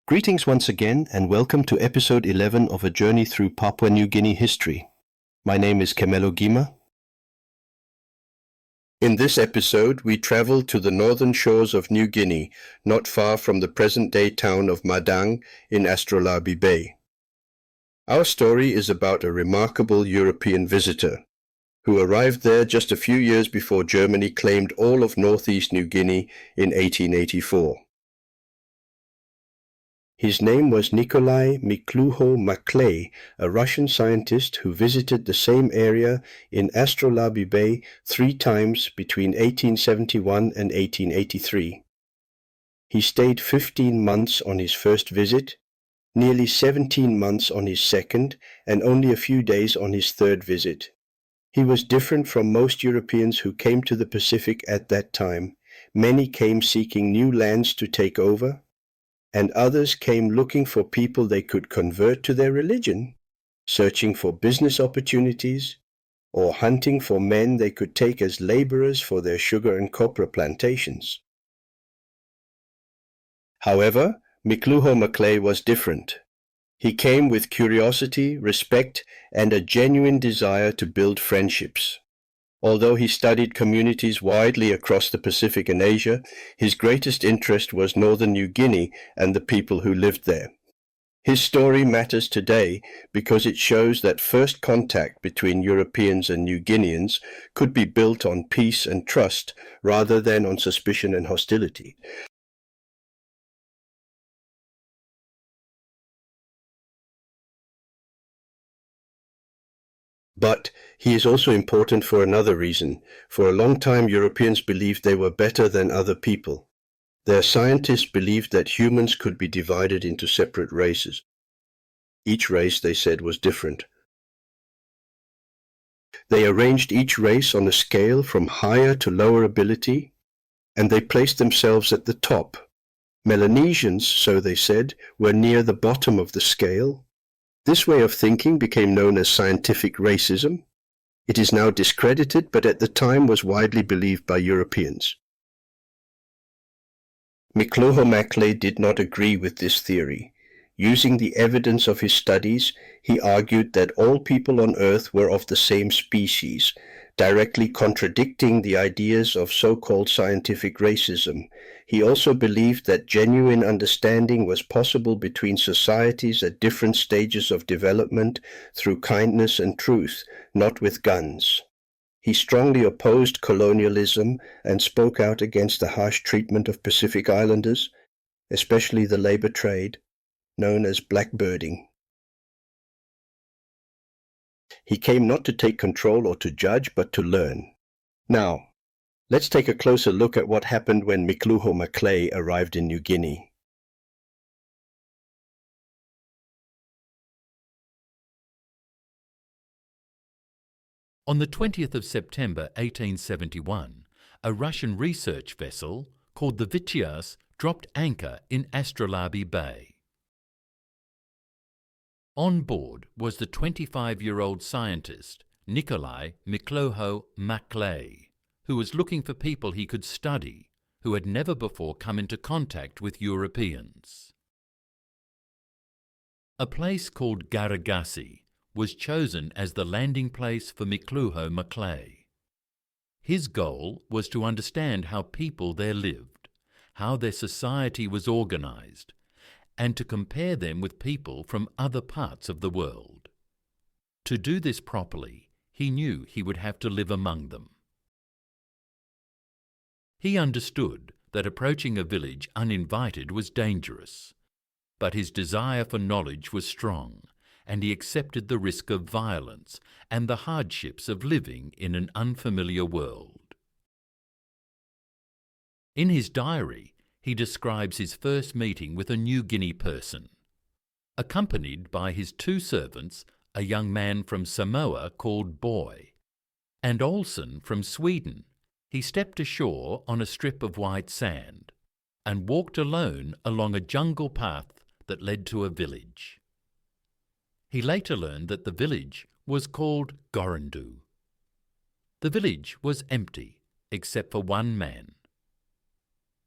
Greetings once again and welcome to episode 11 of a journey through Papua New Guinea history. My name is Kemelo Gima. In this episode, we travel to the northern shores of New Guinea, not far from the present-day town of Madang in Astrolabe Bay. Our story is about a remarkable European visitor who arrived there just a few years before Germany claimed all of northeast New Guinea in 1884. His name was Nikolai Miklouho-Maclay, a Russian scientist who visited the same area in Astrolabe Bay 3 times between 1871 and 1883. He stayed 15 months on his first visit, nearly 17 months on his second, and only a few days on his third visit. He was different from most Europeans who came to the Pacific at that time. Many came seeking new lands to take over, and others came looking for people they could convert to their religion, searching for business opportunities, or hunting for men they could take as laborers for their sugar and copra plantations. However, Miklouho-Maclay was different. He came with curiosity, respect, and a genuine desire to build friendships. Although he studied communities widely across the Pacific and Asia, his greatest interest was northern New Guinea and the people who lived there. His story matters today because it shows that first contact between Europeans and New Guineans could be built on peace and trust rather than on suspicion and hostility. But he is also important for another reason. For a long time, Europeans believed they were better than other people. Their scientists believed that humans could be divided into separate races. Each race, they said, was different. They arranged each race on a scale from higher to lower ability, and they placed themselves at the top. Melanesians, so they said, were near the bottom of the scale. This way of thinking became known as scientific racism. It is now discredited, but at the time was widely believed by Europeans. Miklouho-Maclay did not agree with this theory. Using the evidence of his studies, he argued that all people on Earth were of the same species, directly contradicting the ideas of so-called scientific racism. He also believed that genuine understanding was possible between societies at different stages of development through kindness and truth, not with guns. He strongly opposed colonialism and spoke out against the harsh treatment of Pacific Islanders, especially the labor trade, known as blackbirding. He came not to take control or to judge, but to learn. Now, let's take a closer look at what happened when Miklouho-Maclay arrived in New Guinea. On the 20th of September 1871, a Russian research vessel called the Vitiaz dropped anchor in Astrolabe Bay. On board was the 25-year-old scientist Nikolai Miklouho-Maclay, who was looking for people he could study, who had never before come into contact with Europeans. A place called Garagasi was chosen as the landing place for Miklouho-Maclay. His goal was to understand how people there lived, how their society was organized, and to compare them with people from other parts of the world. To do this properly, he knew he would have to live among them. He understood that approaching a village uninvited was dangerous, but his desire for knowledge was strong, and he accepted the risk of violence and the hardships of living in an unfamiliar world. In his diary, he describes his first meeting with a New Guinea person. Accompanied by his 2 servants, a young man from Samoa called Boy, and Olsen from Sweden, he stepped ashore on a strip of white sand and walked alone along a jungle path that led to a village. He later learned that the village was called Gorandu. The village was empty, except for one man.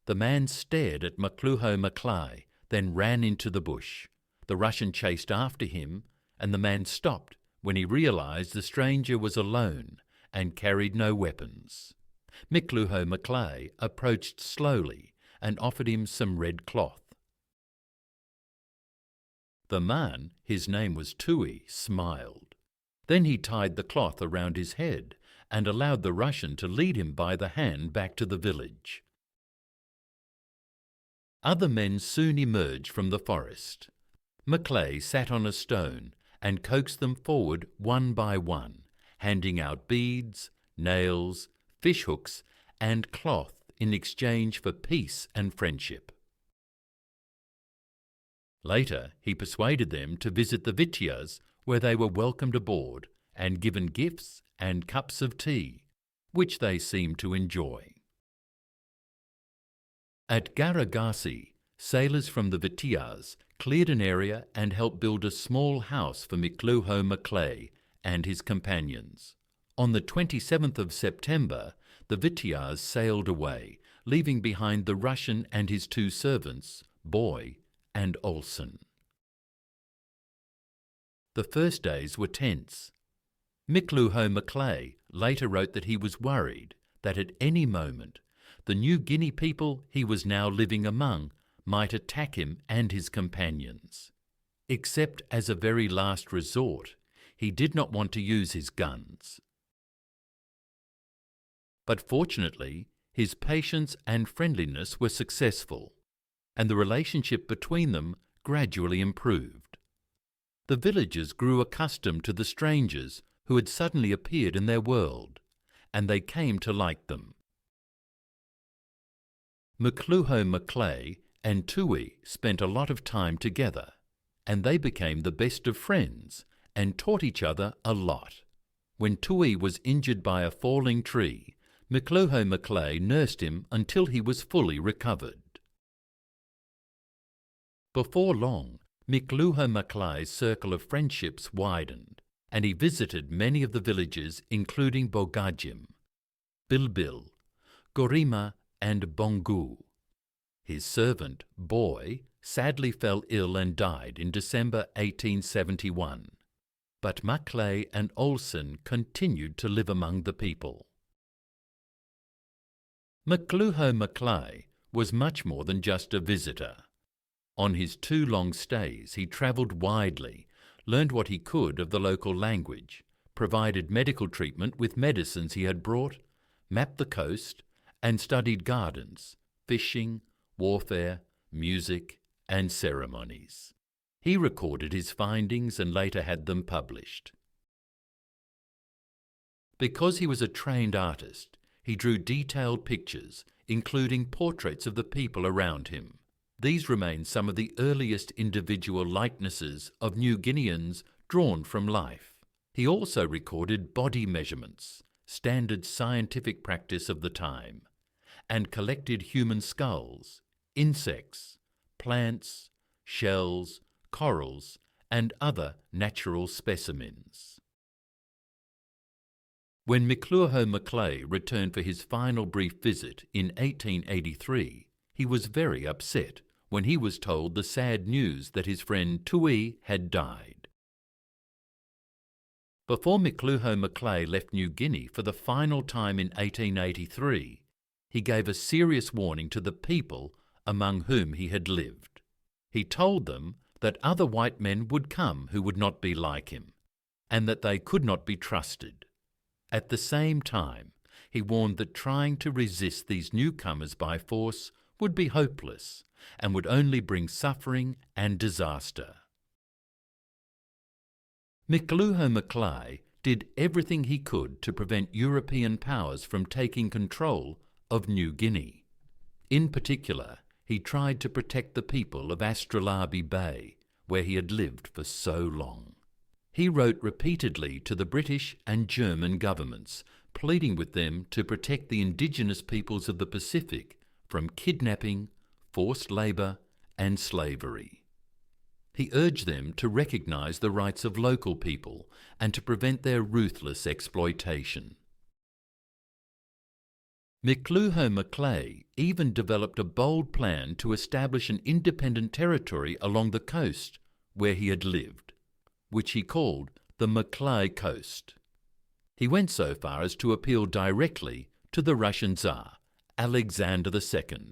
The man stared at Miklouho-Maclay, then ran into the bush. The Russian chased after him, and the man stopped when he realized the stranger was alone and carried no weapons. Miklouho-Maclay approached slowly and offered him some red cloth. The man, his name was Tui, smiled. Then he tied the cloth around his head and allowed the Russian to lead him by the hand back to the village. Other men soon emerged from the forest. Maclay sat on a stone and coaxed them forward one by one, handing out beads, nails, fishhooks, and cloth in exchange for peace and friendship. Later, he persuaded them to visit the vitias, where they were welcomed aboard and given gifts and cups of tea, which they seemed to enjoy. At Garagasi, sailors from the vitias cleared an area and helped build a small house for Miklouho-Maclay and his companions. On the 27th of September, the vitias sailed away, leaving behind the Russian and his two servants, Boy and Olsen. The first days were tense. Miklouho-Maclay later wrote that he was worried that at any moment the New Guinea people he was now living among might attack him and his companions. Except as a very last resort, he did not want to use his guns. But fortunately, his patience and friendliness were successful, and the relationship between them gradually improved. The villagers grew accustomed to the strangers who had suddenly appeared in their world, and they came to like them. Miklouho-Maclay and Tui spent a lot of time together, and they became the best of friends and taught each other a lot. When Tui was injured by a falling tree, Miklouho-Maclay nursed him until he was fully recovered. Before long, Miklouho-Maclay's circle of friendships widened, and he visited many of the villages including Bogajim, Bilbil, Gorima and Bongu. His servant, Boy, sadly fell ill and died in December 1871, but Maclay and Olsen continued to live among the people. Miklouho-Maclay was much more than just a visitor. On his 2 long stays, he travelled widely, learned what he could of the local language, provided medical treatment with medicines he had brought, mapped the coast, and studied gardens, fishing, warfare, music, and ceremonies. He recorded his findings and later had them published. Because he was a trained artist, he drew detailed pictures, including portraits of the people around him. These remain some of the earliest individual likenesses of New Guineans drawn from life. He also recorded body measurements, standard scientific practice of the time, and collected human skulls, insects, plants, shells, corals, and other natural specimens. When Miklouho-Maclay returned for his final brief visit in 1883, he was very upset when he was told the sad news that his friend Tui had died. Before Miklouho-Maclay left New Guinea for the final time in 1883, he gave a serious warning to the people among whom he had lived. He told them that other white men would come who would not be like him, and that they could not be trusted. At the same time, he warned that trying to resist these newcomers by force would be hopeless and would only bring suffering and disaster. Miklouho-Maclay did everything he could to prevent European powers from taking control of New Guinea. In particular, he tried to protect the people of Astrolabe Bay, where he had lived for so long. He wrote repeatedly to the British and German governments, pleading with them to protect the indigenous peoples of the Pacific from kidnapping, forced labour, and slavery. He urged them to recognise the rights of local people and to prevent their ruthless exploitation. Miklouho-Maclay even developed a bold plan to establish an independent territory along the coast where he had lived, which he called the Maclay Coast. He went so far as to appeal directly to the Russian Tsar, Alexander II,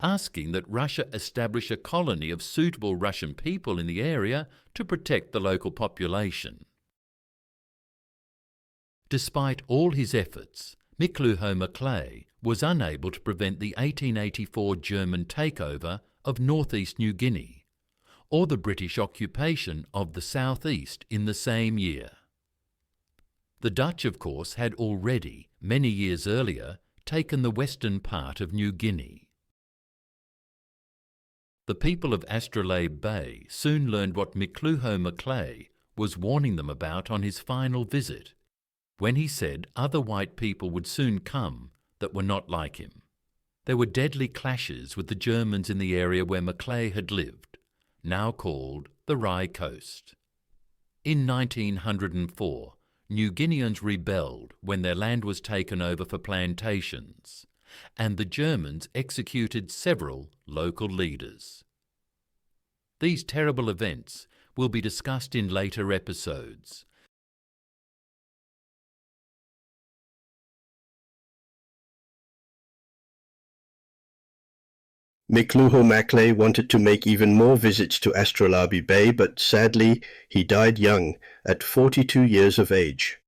asking that Russia establish a colony of suitable Russian people in the area to protect the local population. Despite all his efforts, Miklouho-Maclay was unable to prevent the 1884 German takeover of northeast New Guinea, or the British occupation of the southeast in the same year. The Dutch, of course, had already, many years earlier, taken the western part of New Guinea. The people of Astrolabe Bay soon learned what Miklouho-Maclay was warning them about on his final visit, when he said other white people would soon come that were not like him. There were deadly clashes with the Germans in the area where Maclay had lived, now called the Rye Coast. In 1904, New Guineans rebelled when their land was taken over for plantations, and the Germans executed several local leaders. These terrible events will be discussed in later episodes. Miklouho-Maclay wanted to make even more visits to Astrolabe Bay, but sadly he died young, at 42 years of age.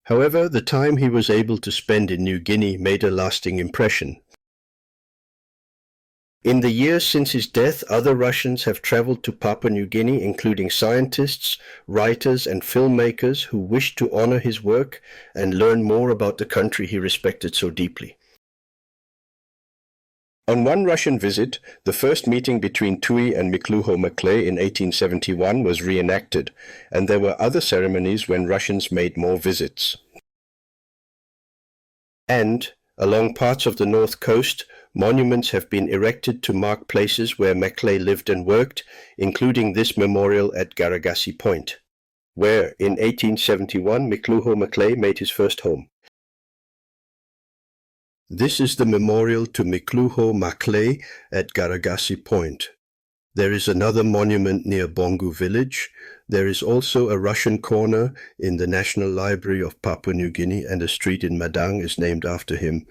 However, the time he was able to spend in New Guinea made a lasting impression. In the years since his death, other Russians have traveled to Papua New Guinea, including scientists, writers, and filmmakers who wished to honor his work and learn more about the country he respected so deeply. On one Russian visit, the first meeting between Tui and Miklouho-Maclay in 1871 was reenacted, and there were other ceremonies when Russians made more visits. And, along parts of the north coast, monuments have been erected to mark places where Maclay lived and worked, including this memorial at Garagasi Point, where, in 1871, Miklouho-Maclay made his first home. This is the memorial to Miklouho-Maclay at Garagasi Point. There is another monument near Bongu village. There is also a Russian corner in the National Library of Papua New Guinea, and a street in Madang is named after him.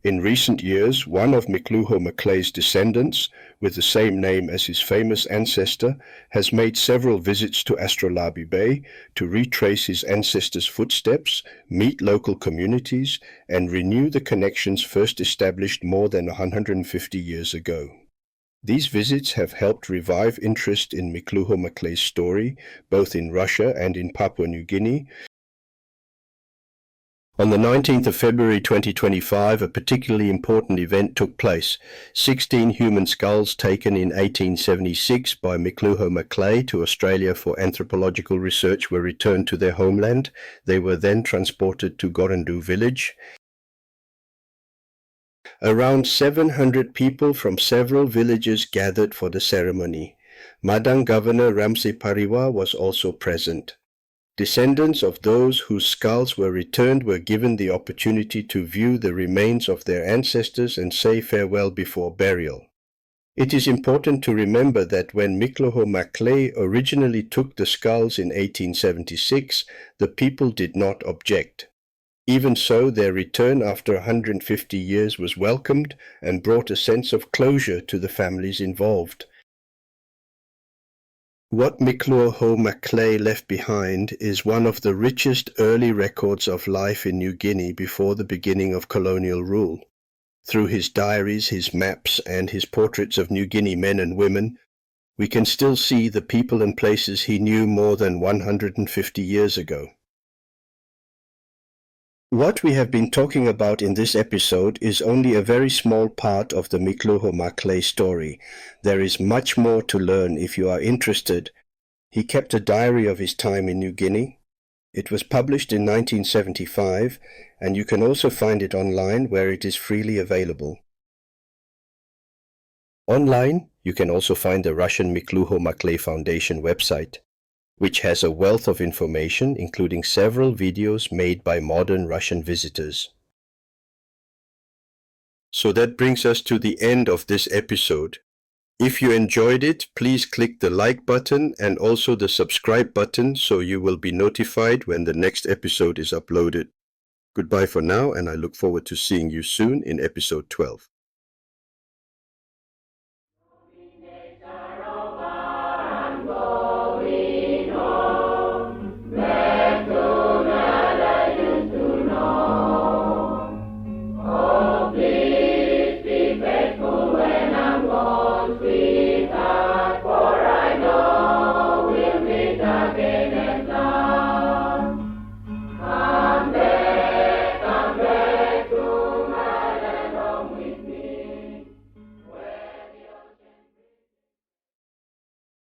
In recent years, one of Miklouho-Maclay's descendants, with the same name as his famous ancestor, has made several visits to Astrolabe Bay to retrace his ancestors' footsteps, meet local communities, and renew the connections first established more than 150 years ago. These visits have helped revive interest in Miklouho-Maclay's story, both in Russia and in Papua New Guinea. On the 19th of February 2025, a particularly important event took place. 16 human skulls taken in 1876 by Miklouho-Maclay to Australia for anthropological research were returned to their homeland. They were then transported to Gorandu village. Around 700 people from several villages gathered for the ceremony. Madang Governor Ramsey Pariwa was also present. Descendants of those whose skulls were returned were given the opportunity to view the remains of their ancestors and say farewell before burial. It is important to remember that when Miklouho-Maclay originally took the skulls in 1876, the people did not object. Even so, their return after 150 years was welcomed and brought a sense of closure to the families involved. What Miklouho-Maclay left behind is one of the richest early records of life in New Guinea before the beginning of colonial rule. Through his diaries, his maps, and his portraits of New Guinea men and women, we can still see the people and places he knew more than 150 years ago. What we have been talking about in this episode is only a very small part of the Miklouho-Maclay story. There is much more to learn if you are interested. He kept a diary of his time in New Guinea. It was published in 1975, and you can also find it online where it is freely available. Online, you can also find the Russian Miklouho-Maclay Foundation website, which has a wealth of information, including several videos made by modern Russian visitors. So that brings us to the end of this episode. If you enjoyed it, please click the like button and also the subscribe button so you will be notified when the next episode is uploaded. Goodbye for now, and I look forward to seeing you soon in episode 12.